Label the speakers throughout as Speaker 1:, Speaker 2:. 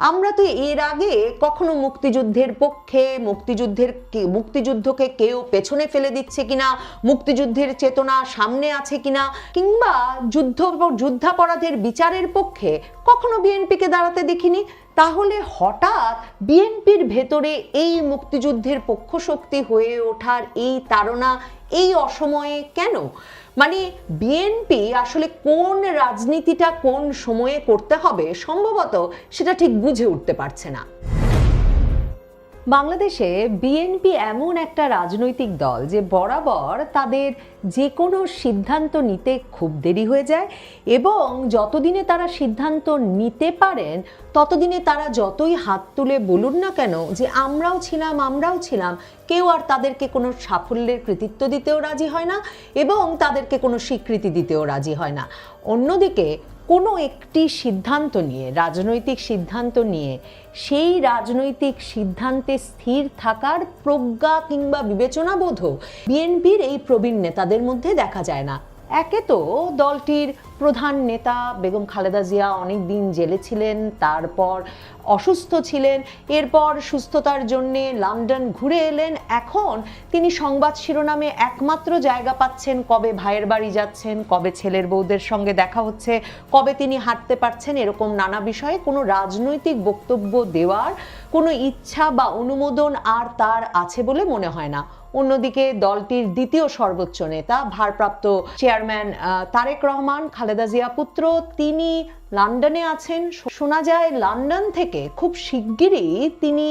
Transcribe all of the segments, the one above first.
Speaker 1: আমরা তো এর আগে কখনো মুক্তিযুদ্ধের পক্ষে, মুক্তিযুদ্ধকে কেউ পেছনে ফেলে দিচ্ছে কিনা, মুক্তিযুদ্ধের চেতনা সামনে আছে কিনা, কিংবা যুদ্ধাপরাধের বিচারের পক্ষে কখনো বিএনপিকে দাঁড়াতে দেখিনি। তাহলে হঠাৎ বিএনপির ভেতরে এই মুক্তিযুদ্ধের পক্ষশক্তি হয়ে ওঠার এই তাড়না এই অসময়ে কেন? মানে বিএনপি আসলে কোন রাজনীতিটা কোন সময়ে করতে হবে সম্ভবত সেটা ঠিক বুঝে উঠতে পারছে না। বাংলাদেশে বিএনপি এমন একটা রাজনৈতিক দল যে বরাবর তাদের যে কোনো সিদ্ধান্ত নিতে খুব দেরি হয়ে যায়, এবং যতদিনে তারা সিদ্ধান্ত নিতে পারেন ততদিনে তারা যতই হাত তুলে বলুন না কেন যে আমরাও ছিলাম, কেউ আর তাদেরকে কোনো সাফল্যের কৃতিত্ব দিতেও রাজি হয় না এবং তাদেরকে কোনো স্বীকৃতি দিতেও রাজি হয় না। অন্যদিকে কোনো একটি সিদ্ধান্ত নিয়ে, রাজনৈতিক সিদ্ধান্ত নিয়ে, সেই রাজনৈতিক সিদ্ধান্তে স্থির থাকার প্রজ্ঞা কিংবা বিবেচনাবোধও বিএনপির এই প্রবীণ নেতাদের মধ্যে দেখা যায় না। একে তো দলটির প্রধান নেতা বেগম খালেদা জিয়া অনেক দিন জেলে ছিলেন, তারপর অসুস্থ ছিলেন, এরপর সুস্থতার জন্যে লন্ডন ঘুরে এলেন। এখন তিনি সংবাদ শিরোনামে একমাত্র জায়গা পাচ্ছেন কবে ভাইয়ের বাড়ি যাচ্ছেন, কবে ছেলের বউদের সঙ্গে দেখা হচ্ছে, কবে তিনি হাঁটতে পারছেন, এরকম নানা বিষয়ে কোনো রাজনৈতিক বক্তব্য দেওয়ার কোনো ইচ্ছা বা অনুমোদন আর তার আছে বলে মনে হয় না। অন্যদিকে দলটির দ্বিতীয় সর্বোচ্চ নেতা ভারপ্রাপ্ত চেয়ারম্যান তারেক রহমান, খালেদা জিয়া পুত্র, তিনি লন্ডনে আছেন। শোনা যায় লন্ডন থেকে খুব শিগগিরই তিনি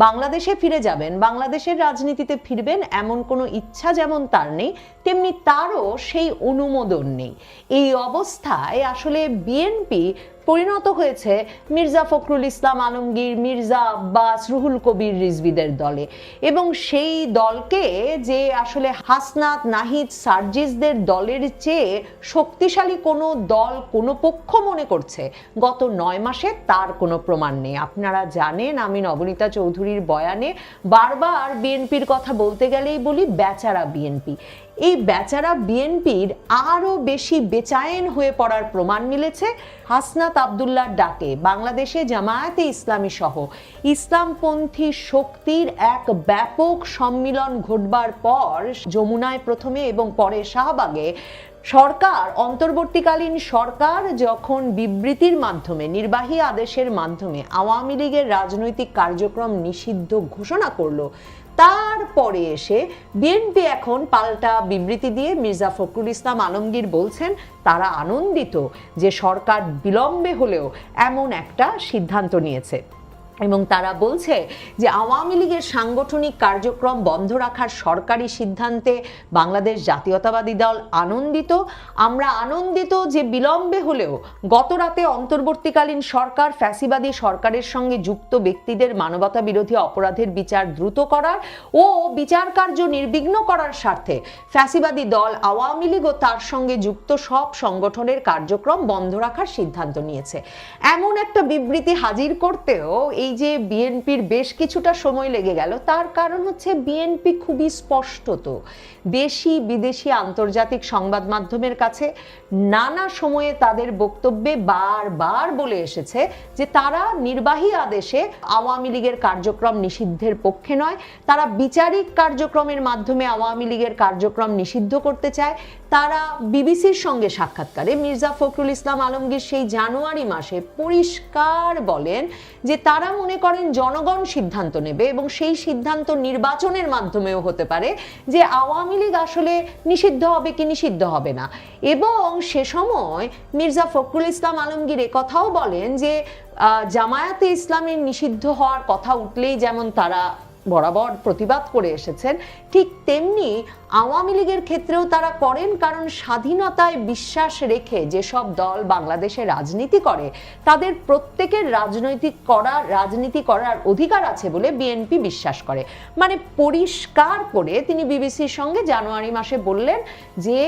Speaker 1: বাংলাদেশে ফিরে যাবেন, বাংলাদেশের রাজনীতিতে ফিরবেন এমন কোনো ইচ্ছা যেমন তার নেই, তেমনি তারও সেই অনুমোদন নেই। এই অবস্থায় আসলে বিএনপি পরিণত হয়েছে মির্জা ফখরুল ইসলাম আলমগীর, মির্জা আব্বাস, রুহুল কবির রিজভীদের দলে, এবং সেই দলকে যে আসলে হাসনাত, নাহিদ, সার্জিসদের দলের চেয়ে শক্তিশালী কোনো দল, কোনো পক্ষ মনে করছে গত 9 মাসে তার কোনো প্রমাণ নেই। আপনারা জানেন আমি নবনীতা চৌধুরীর বয়ানে বারবার বিএনপির কথা বলতে গেলেই বলি বেচারা বিএনপি। এই বেচারা বিএনপির আরও বেশি বেচায়েন হয়ে পড়ার প্রমাণ মিলেছে হাসনাত আবদুল্লাহর ডাকে বাংলাদেশে জামায়াতে ইসলামী সহ ইসলামপন্থী শক্তির এক ব্যাপক সম্মিলন ঘটবার পর যমুনায় প্রথমে এবং পরে শাহবাগে সরকার, অন্তর্বর্তীকালীন সরকার যখন বিবৃতির মাধ্যমে, নির্বাহী আদেশের মাধ্যমে আওয়ামী লীগের রাজনৈতিক কার্যক্রম নিষিদ্ধ ঘোষণা করলো, তারপরে এসে বিএনপি এখন পাল্টা বিবৃতি দিয়ে মির্জা ফখরুল ইসলাম আলমগীর বলছেন তারা আনন্দিত যে সরকার বিলম্বে হলেও এমন একটা সিদ্ধান্ত নিয়েছে, এবং তারা বলছে যে আওয়ামী লীগের সাংগঠনিক কার্যক্রম বন্ধ রাখার সরকারি সিদ্ধান্তে বাংলাদেশ জাতীয়তাবাদী দল আনন্দিত। আমরা আনন্দিত যে বিলম্বে হলেও গত রাতে অন্তর্বর্তীকালীন সরকার ফ্যাসিবাদী সরকারের সঙ্গে যুক্ত ব্যক্তিদের মানবতা বিরোধী অপরাধের বিচার দ্রুত করার ও বিচার কার্য নির্বিঘ্ন করার স্বার্থে ফ্যাসিবাদী দল আওয়ামী লীগ ও তার সঙ্গে যুক্ত সব সংগঠনের কার্যক্রম বন্ধ রাখার সিদ্ধান্ত নিয়েছে। এমন একটা বিবৃতি হাজির করতেও এই যে বিএনপির বেশ কিছুটা সময় লেগে গেল, তার কারণ হচ্ছে বিএনপি খুবই স্পষ্টত দেশি বিদেশি আন্তর্জাতিক সংবাদ মাধ্যমের কাছে নানা সময়ে তাদের বক্তব্যে বারবার বলে এসেছে যে তারা নির্বাহী আদেশে আওয়ামী লীগের কার্যক্রম নিষিদ্ধের পক্ষে নয়, তারা বিচারিক কার্যক্রমের মাধ্যমে আওয়ামী লীগের কার্যক্রম নিষিদ্ধ করতে চায়। তারা বিবিসির সঙ্গে সাক্ষাৎকারে মির্জা ফখরুল ইসলাম আলমগীর সেই জানুয়ারি মাসে পরিষ্কার বলেন যে তারা মনে করেন জনগণ সিদ্ধান্ত নেবে এবং সেই সিদ্ধান্ত নির্বাচনের মাধ্যমেও হতে পারে যে আওয়ামী লীগ আসলে নিষিদ্ধ হবে কি নিষিদ্ধ হবে না। এবং সে সময় মির্জা ফখরুল ইসলাম আলমগীর কথাও বলেন যে জামায়াতে ইসলামের নিষিদ্ধ হওয়ার কথা উঠলেই যেমন তারা বরাবর প্রতিবাদ করে এসেছেন, ঠিক তেমনি আওয়ামী লীগের ক্ষেত্রেও তারা করেন, কারণ স্বাধীনতায় বিশ্বাস রেখে যেসব দল বাংলাদেশে রাজনীতি করে তাদের প্রত্যেকের রাজনীতি করার অধিকার আছে বলে বিএনপি বিশ্বাস করে। মানে পরিষ্কার করে তিনি বিবিসির সঙ্গে জানুয়ারি মাসে বললেন যে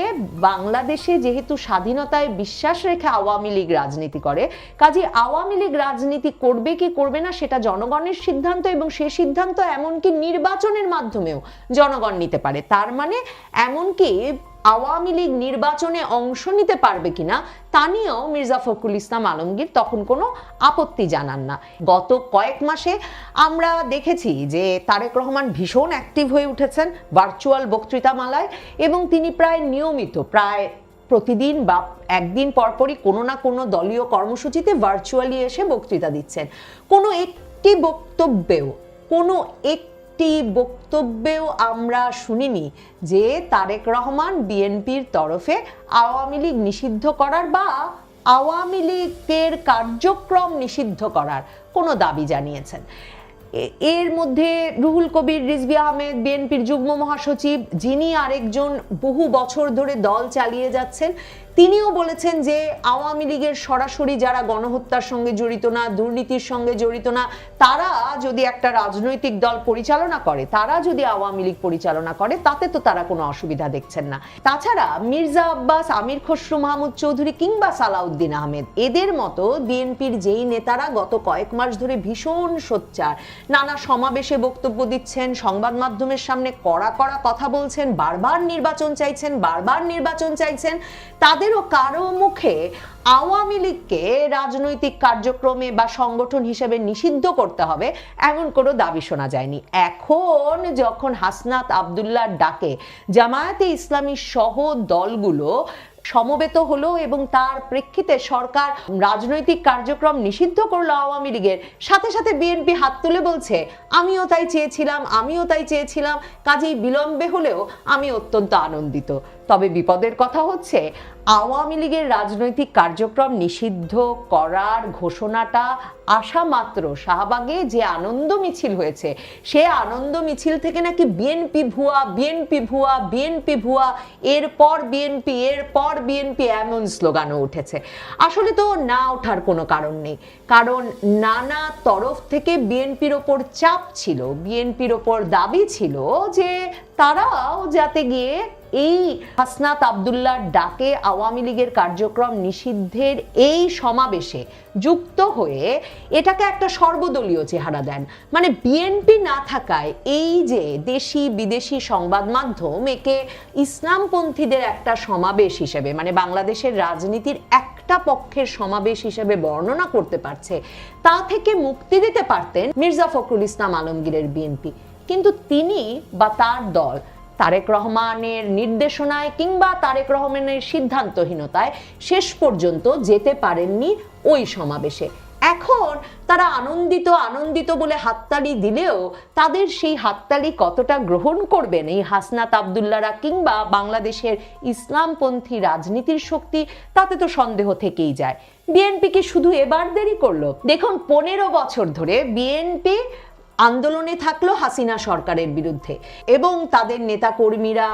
Speaker 1: বাংলাদেশে যেহেতু স্বাধীনতায় বিশ্বাস রেখে আওয়ামী লীগ রাজনীতি করে, কাজে আওয়ামী লীগ রাজনীতি করবে কি করবে না সেটা জনগণের সিদ্ধান্ত, এবং সেই সিদ্ধান্ত এমনকি নির্বাচনের মাধ্যমেও জনগণ নিতে পারে। তার মানে এমনকি আওয়ামী লীগ নির্বাচনে অংশ নিতে পারবে কিনা তা নিয়েও মির্জা ফখরুল ইসলাম আলমগীর তখন কোনো আপত্তি জানান না। গত কয়েক মাসে আমরা দেখেছি যে তারেক রহমান ভীষণ অ্যাক্টিভ হয়ে উঠেছেন ভার্চুয়াল বক্তৃতামালায়, এবং তিনি প্রায় নিয়মিত, প্রায় প্রতিদিন বা একদিন পরপরই কোনো না কোনো দলীয় কর্মসূচিতে ভার্চুয়ালি এসে বক্তৃতা দিচ্ছেন। কোনো একটি বক্তব্যেও আমরা শুনিনি যে তারেক রহমান বিএনপির তরফে আওয়ামী লীগ নিষিদ্ধ করার বা আওয়ামী লীগের কার্যক্রম নিষিদ্ধ করার কোনো দাবি জানিয়েছেন। এর মধ্যে রুহুল কবির রিজভী আহমেদ, বিএনপির যুগ্ম মহাসচিব, যিনি আরেকজন বহু বছর ধরে দল চালিয়ে যাচ্ছেন, তিনিও বলেছেন যে আওয়ামী লীগের সরাসরি যারা গণহত্যার সঙ্গে জড়িত না, দুর্নীতির সঙ্গে জড়িত না, তারা যদি একটা রাজনৈতিক দল পরিচালনা করে, তারা যদি আওয়ামী লীগ পরিচালনা করে, তাতে তো তারা কোনো অসুবিধা দেখছেন না। তাছাড়া মির্জা আব্বাস, আমির খসরু মাহমুদ চৌধুরী কিংবা সালাউদ্দিন আহমেদ, এদের মতো বিএনপির যেই নেতারা গত কয়েক মাস ধরে ভীষণ সোচ্চার, নানা সমাবেশে বক্তব্য দিচ্ছেন, সংবাদ মাধ্যমের সামনে কড়া কড়া কথা বলছেন, বারবার নির্বাচন চাইছেন, তাদেরও কারো মুখে আওয়ামী লীগকে রাজনৈতিক কার্যক্রমে বা সংগঠন হিসেবে নিষিদ্ধ করতে হবে এমন কোনো দাবি শোনা যায়নি। এখন যখন হাসনাত আব্দুল্লাহর ডাকে জামায়াতে ইসলামী সহ দলগুলো সমবেত হলো এবং তার প্রেক্ষিতে সরকার রাজনৈতিক কার্যক্রম নিষিদ্ধ করলো আওয়ামী লীগের, সাথে সাথে বিএনপি হাত তুলে বলছে আমিও তাই চেয়েছিলাম, কাজেই বিলম্বে হলেও আমি অত্যন্ত আনন্দিত। তবে বিপদের কথা হচ্ছে, আওয়ামী লীগের রাজনৈতিক কার্যক্রম নিষিদ্ধ করার ঘোষণাটা আসা মাত্র শাহবাগে যে আনন্দ মিছিল হয়েছে, সে আনন্দ মিছিল থেকে নাকি বিএনপি ভুয়া, এরপর বিএনপি এমন স্লোগানও উঠেছে। আসলে তো না ওঠার কোনো কারণ নেই, কারণ নানা তরফ থেকে বিএনপির ওপর চাপ ছিল, বিএনপির ওপর দাবি ছিল যে তারাও যাতে গিয়ে এই হাসনাত আব্দুল্লাহর ডাকে আওয়ামী লীগের কার্যক্রম নিষিদ্ধের এই সমাবেশে যুক্ত হয়ে এটাকে একটা সর্বদলীয় চেহারা দেন। মানে বিএনপি না থাকায় এই যে দেশি বিদেশি সংবাদ মাধ্যম একে ইসলামপন্থীদের একটা সমাবেশ হিসেবে, মানে বাংলাদেশের রাজনীতির একটা পক্ষের সমাবেশ হিসেবে বর্ণনা করতে পারছে, তা থেকে মুক্তি দিতে পারতেন মির্জা ফখরুল ইসলাম আলমগীরের বিএনপি। কিন্তু তিনি বা তার দল তারেক রহমানের নির্দেশনায় কিংবা তারেক রহমানের সিদ্ধান্তহীনতায় শেষ পর্যন্ত যেতে পারেননি ওই সমাবেশে। এখন তারা আনন্দিত বলে হাততালি দিলেও তাদের সেই হাততালি কতটা গ্রহণ করবেন এই হাসনাত আব্দুল্লাহরা কিংবা বাংলাদেশের ইসলামপন্থী রাজনীতির শক্তি, তাতে তো সন্দেহ থেকেই যায়। বিএনপি কি শুধু এবার দেরি করলো? দেখুন, 15 বছর ধরে বিএনপি আন্দোলনে থাকলো হাসিনা সরকারের বিরুদ্ধে, এবং তাদের নেতাকর্মীরা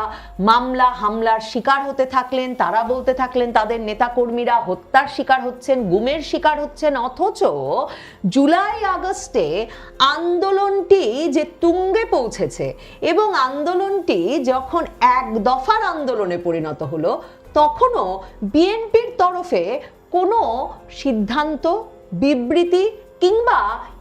Speaker 1: মামলা হামলার শিকার হতে থাকলেন, তারা বলতে থাকলেন তাদের নেতাকর্মীরা হত্যার শিকার হচ্ছেন, গুমের শিকার হচ্ছেন। অথচ জুলাই আগস্টে আন্দোলনটি যে তুঙ্গে পৌঁছেছে এবং আন্দোলনটি যখন এক দফার আন্দোলনে পরিণত হলো, তখনও বিএনপির তরফে কোনো সিদ্ধান্ত, বিবৃতি কিংবা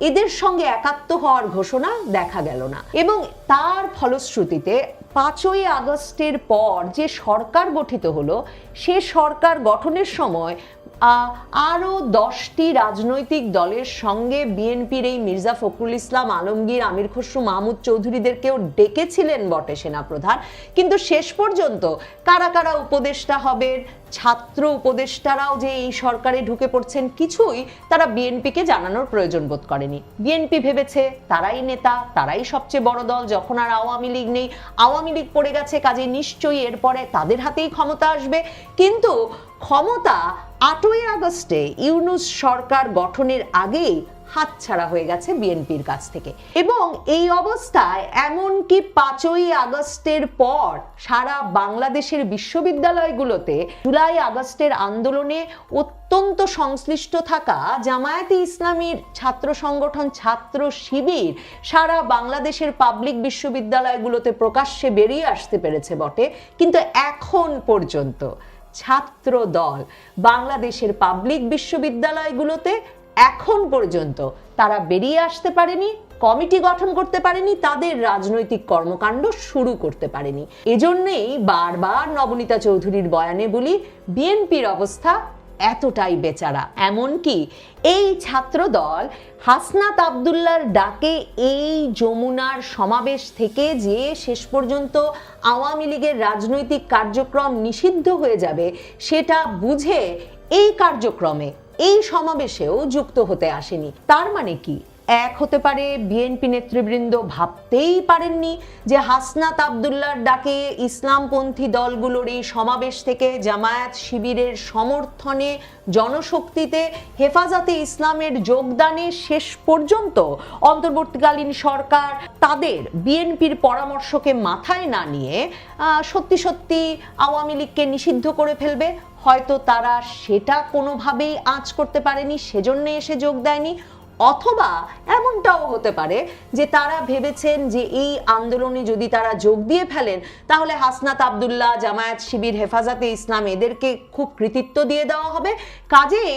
Speaker 1: এদের সঙ্গে একাত্ম হওয়ার ঘোষণা দেখা গেল না। এবং তার ফলশ্রুতিতে 5ই আগস্টের পর যে সরকার গঠিত হলো, সে সরকার গঠনের সময় আরো 10টি রাজনৈতিক দলের সঙ্গে বিএনপির এই মির্জা ফখরুল ইসলাম আলমগীর, আমির খসরু মাহমুদ চৌধুরীদেরকেও ডেকেছিলেন বটে সেনাপ্রধান, কিন্তু শেষ পর্যন্ত কারা কারা উপদেষ্টা হবেন, ছাত্র উপদেষ্টারাও যে এই সরকারে ঢুকে পড়ছেন, কিছুই তারা বিএনপিকে জানানোর প্রয়োজন বোধ করেনি। বিএনপি ভেবেছে তারাই নেতা, তারাই সবচেয়ে বড় দল, যখন আর আওয়ামী লীগ নেই, আওয়ামী লীগ পড়ে গেছে, কাজে নিশ্চয়ই এরপরে তাদের হাতেই ক্ষমতা আসবে। কিন্তু ক্ষমতা 8ই আগস্টে ইউনূস সরকার গঠনের আগেই হাতছাড়া হয়ে গেছে বিএনপির কাছ থেকে। এবং এই অবস্থায় এমনকি 5ই আগস্টের পর সারা বাংলাদেশের বিশ্ববিদ্যালয়গুলোতে জুলাই আগস্টের আন্দোলনে অত্যন্ত সংশ্লিষ্ট থাকা জামায়াতে ইসলামীর ছাত্র সংগঠন ছাত্র শিবির সারা বাংলাদেশের পাবলিক বিশ্ববিদ্যালয়গুলোতে প্রকাশ্যে বেরিয়ে আসতে পেরেছে বটে, কিন্তু এখন পর্যন্ত ছাত্র দল বাংলাদেশের পাবলিক বিশ্ববিদ্যালয়গুলোতে এখন পর্যন্ত তারা বেরিয়ে আসতে পারেনি, কমিটি গঠন করতে পারেনি, তাদের রাজনৈতিক কর্মকাণ্ড শুরু করতে পারেনি। এজন্যই বারবার নবনীতা চৌধুরীর বয়ানে বলি, বিএনপির অবস্থা এতটাই বেচারা। এমনকি এই ছাত্রদল হাসনাত আবদুল্লাহর ডাকে এই যমুনার সমাবেশ থেকে যে শেষ পর্যন্ত আওয়ামী লীগের রাজনৈতিক কার্যক্রম নিষিদ্ধ হয়ে যাবে সেটা বুঝে এই কার্যক্রমে, এই সমাবেশেও যুক্ত হতে আসেনি। তার মানে কি? এক হতে পারে বিএনপি নেতৃবৃন্দ ভাবতেই পারেননি যে হাসনাত আবদুল্লাহর ডাকে ইসলামপন্থী দলগুলোর এই সমাবেশ থেকে জামায়াত শিবিরের সমর্থনে, জনশক্তিতে, হেফাজতে ইসলামের যোগদানে শেষ পর্যন্ত অন্তর্বর্তীকালীন সরকার তাদের বিএনপির পরামর্শকে মাথায় না নিয়ে সত্যি সত্যি আওয়ামী লীগকে নিষিদ্ধ করে ফেলবে। হয়তো তারা সেটা কোনোভাবেই আঁচ করতে পারেনি, সেজন্য এসে যোগ দেয়নি। অথবা এমনটাও হতে পারে যে তারা ভেবেছেন যে এই আন্দোলনে যদি তারা যোগ দিয়ে ফেলেন তাহলে হাসনাত আবদুল্লাহ, জামায়াত শিবির, হেফাজতে ইসলাম এদেরকে খুব কৃতিত্ব দিয়ে দেওয়া হবে, কাজেই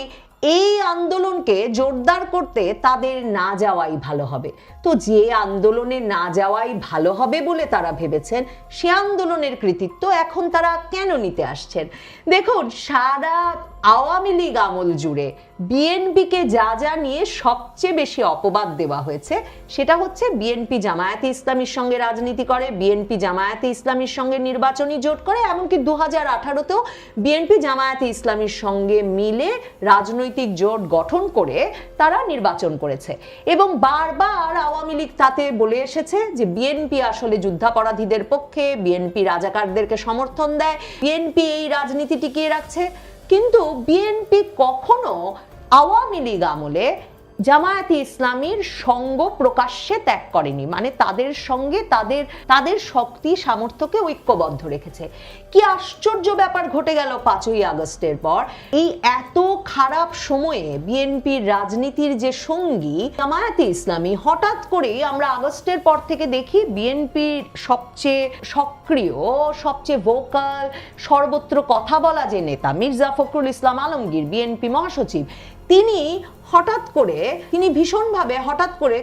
Speaker 1: এই আন্দোলনকে জোরদার করতে তাদের না যাওয়াই ভালো হবে। তো যে আন্দোলনে না যাওয়াই ভালো হবে বলে তারা ভেবেছেন, সে আন্দোলনের কৃতিত্ব এখন তারা কেন নিতে আসছেন? দেখুন, সারা আওয়ামী লীগ আমল জুড়ে বিএনপিকে যা যা নিয়ে সবচেয়ে বেশি অপবাদ দেওয়া হয়েছে সেটা হচ্ছে বিএনপি জামায়াতে ইসলামীর সঙ্গে রাজনীতি করে, বিএনপি জামায়াতে ইসলামীর সঙ্গে নির্বাচনী জোট করে, এমনকি 2018তেও বিএনপি জামায়াতে ইসলামীর সঙ্গে মিলে রাজনৈতিক জোট গঠন করে তারা নির্বাচন করেছে। এবং বারবার আওয়ামী লীগ তাতে বলে এসেছে যে বিএনপি আসলে যুদ্ধাপরাধীদের পক্ষে, বিএনপি রাজাকারদেরকে সমর্থন দেয়, বিএনপি এই রাজনীতি টিকিয়ে রাখছে। কিন্তু বিএনপি কখনো আওয়ামী লীগ আমলে জামায়াতে ইসলামীর সঙ্গ প্রকাশ্যে ত্যাগ করেনি, মানে তাদের সঙ্গে তাদের শক্তি সামর্থ্যকে ঐক্যবদ্ধ রেখেছে। কি আশ্চর্য ব্যাপার ঘটে গেল 5ই আগস্টের পর। এই এত খারাপ সময়ে বিএনপির রাজনীতির যে সঙ্গী জামায়াতে ইসলামী, হঠাৎ করে আমরা আগস্টের পর থেকে দেখি বিএনপির সবচেয়ে সক্রিয়, সবচেয়ে ভোকাল, সর্বত্র কথা বলা যে নেতা মির্জা ফখরুল ইসলাম আলমগীর, বিএনপি মহাসচিব, তিনি ভীষণভাবে হঠাৎ করে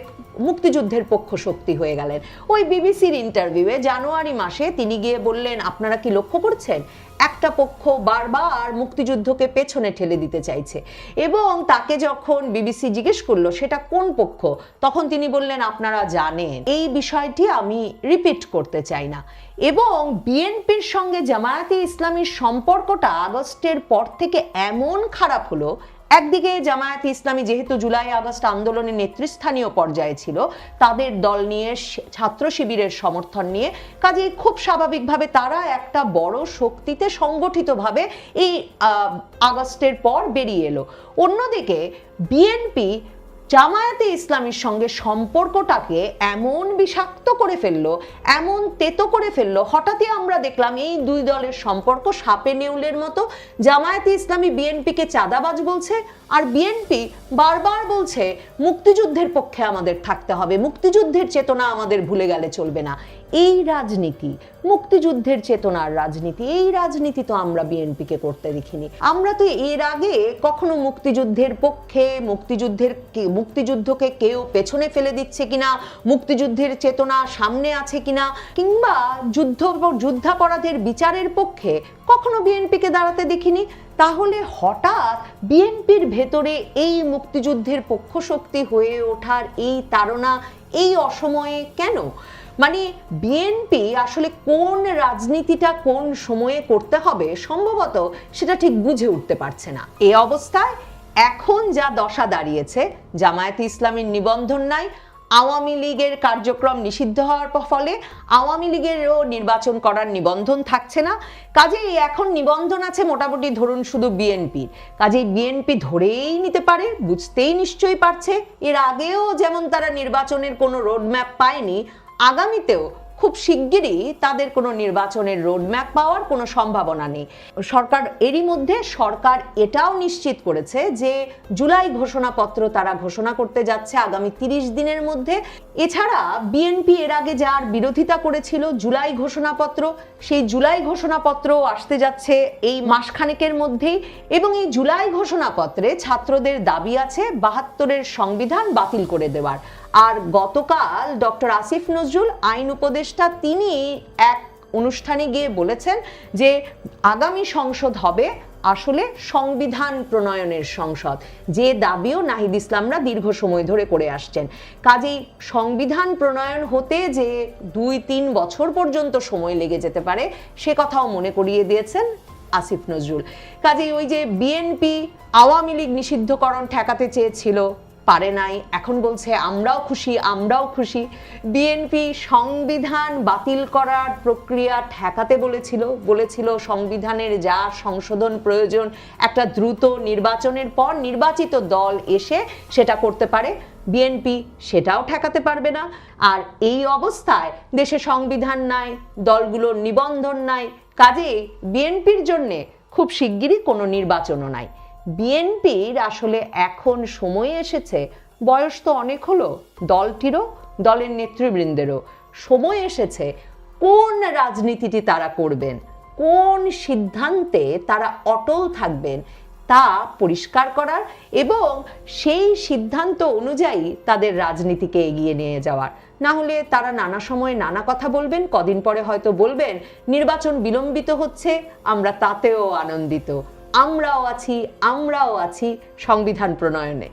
Speaker 1: মুক্তিযুদ্ধের পক্ষ শক্তি হয়ে গেলেন। ওই বিবিসির ইন্টারভিউয়ে জানুয়ারি মাসে তিনি গিয়ে বললেন, আপনারা কি লক্ষ্য করছেন একটা পক্ষ বারবার মুক্তিযুদ্ধকে পেছনে ঠেলে দিতে চাইছে? এবং তাকে যখন বিবিসি জিজ্ঞেস করলো সেটা কোন পক্ষ, তখন তিনি বললেন, আপনারা জানেন। এই বিষয়টি আমি রিপিট করতে চাই না। এবং বিএনপির সঙ্গে জামায়াতে ইসলামীর সম্পর্কটা আগস্টের পর থেকে এমন খারাপ হলো, একদিকে জামায়াতে ইসলামী যেহেতু জুলাই আগস্ট আন্দোলনের নেতৃস্থানীয় পর্যায়ে ছিল, তাদের দল নিয়ে, ছাত্র শিবিরের সমর্থন নিয়ে, কাজেই খুব স্বাভাবিকভাবে তারা একটা বড় শক্তিতে সংগঠিতভাবে এই আগস্টের পর বেরিয়ে এলো। অন্যদিকে বিএনপি জামায়াতে ইসলামীর সঙ্গে সম্পর্কটাকে এমন বিষাক্ত করে ফেললো, এমন তেতো করে ফেললো, হঠাৎই আমরা দেখলাম এই দুই দলের সম্পর্ক সাপে নেউলের মতো। জামায়াতে ইসলামী বিএনপিকে চাঁদাবাজ বলছে, আর বিএনপি বারবার বলছে মুক্তিযুদ্ধের পক্ষে আমাদের থাকতে হবে, মুক্তিযুদ্ধের চেতনা আমাদের ভুলে গেলে চলবে না। এই রাজনীতি, মুক্তিযুদ্ধের চেতনার রাজনীতি, এই রাজনীতি তো আমরা বিএনপিকে করতে দেখিনি। আমরা তো এর আগে কখনো মুক্তিযুদ্ধের পক্ষে, মুক্তিযুদ্ধকে কেউ পেছনে ফেলে দিচ্ছে কিনা, মুক্তিযুদ্ধের চেতনা সামনে আছে কিনা, কিংবা যুদ্ধাপরাধের বিচারের পক্ষে কখনো বিএনপিকে দাঁড়াতে দেখিনি। তাহলে হঠাৎ বিএনপির ভেতরে এই মুক্তিযুদ্ধের পক্ষ শক্তি হয়ে ওঠার এই তাড়না, এই অসময়ে কেন? মানে বিএনপি আসলে কোন রাজনীতিটা কোন সময়ে করতে হবে সম্ভবত সেটা ঠিক বুঝে উঠতে পারছে না। এই অবস্থায় এখন যা দশা দাঁড়িয়েছে, জামায়াতে ইসলামীর নিবন্ধন নাই, আওয়ামী লীগের কার্যক্রম নিষিদ্ধ হওয়ার ফলে আওয়ামী লীগেরও নির্বাচন করার নিবন্ধন থাকছে না। কাজেই এখন নিবন্ধন আছে মোটামুটি ধরুন শুধু বিএনপির। কাজেই বিএনপি ধরেই নিতে পারে, বুঝতেই নিশ্চয়ই পারছে, এর আগেও যেমন তারা নির্বাচনের কোনো রোডম্যাপ পায়নি, আগামীতেও খুব শিগগিরই তাদের কোনো নির্বাচনের রোডম্যাপ পাওয়ার কোনো সম্ভাবনা নেই। এরই মধ্যে সরকার এটাও নিশ্চিত করেছে যে জুলাই ঘোষণাপত্র তারা ঘোষণা করতে যাচ্ছে আগামী 30 দিনের মধ্যে। এছাড়া বিএনপি এর আগে যার বিরোধিতা করেছিল জুলাই ঘোষণাপত্র, সেই জুলাই ঘোষণাপত্র আসতে যাচ্ছে এই মাসখানেকের মধ্যেই। এবং এই জুলাই ঘোষণাপত্রে ছাত্রদের দাবি আছে 72-এর সংবিধান বাতিল করে দেওয়ার। আর গতকাল ডক্টর আসিফ নজরুল আইন উপদেষ্টা তিনি এক অনুষ্ঠানে গিয়ে বলেছেন যে আগামী সংসদ হবে আসলে সংবিধান প্রণয়নের সংসদ, যে দাবিও নাহিদ ইসলামরা দীর্ঘ সময় ধরে করে আসছেন। কাজেই সংবিধান প্রণয়ন হতে যে 2-3 বছর পর্যন্ত সময় লেগে যেতে পারে সে কথাও মনে করিয়ে দিয়েছেন আসিফ নজরুল। কাজেই ওই যে বিএনপি আওয়ামী লীগ নিষিদ্ধকরণ ঠেকাতে চেয়েছিল, পারে নাই, এখন বলছে আমরাও খুশি আমরাও খুশি। বিএনপি সংবিধান বাতিল করার প্রক্রিয়া ঠেকাতে বলেছিল সংবিধানের যা সংশোধন প্রয়োজন একটা দ্রুত নির্বাচনের পর নির্বাচিত দল এসে সেটা করতে পারে, বিএনপি সেটাও ঠেকাতে পারবে না। আর এই অবস্থায় দেশে সংবিধান নাই, দলগুলোর নিবন্ধন নাই, কাজে বিএনপির জন্যে খুব শিগগিরই কোনো নির্বাচনও নাই। বিএনপির আসলে এখন সময় এসেছে, বয়স তো অনেক হলো দলটিরও, দলের নেতৃবৃন্দেরও, সময় এসেছে কোন রাজনীতিটি তারা করবেন, কোন সিদ্ধান্তে তারা অটল থাকবেন তা পরিষ্কার করার এবং সেই সিদ্ধান্ত অনুযায়ী তাদের রাজনীতিকে এগিয়ে নিয়ে যাওয়ার। না হলে তারা নানা সময় নানা কথা বলবেন, কদিন পরে হয়তো বলবেন নির্বাচন বিলম্বিত হচ্ছে, আমরা তাতেও আনন্দিত, আমরাও আছি সংবিধান প্রণয়নে।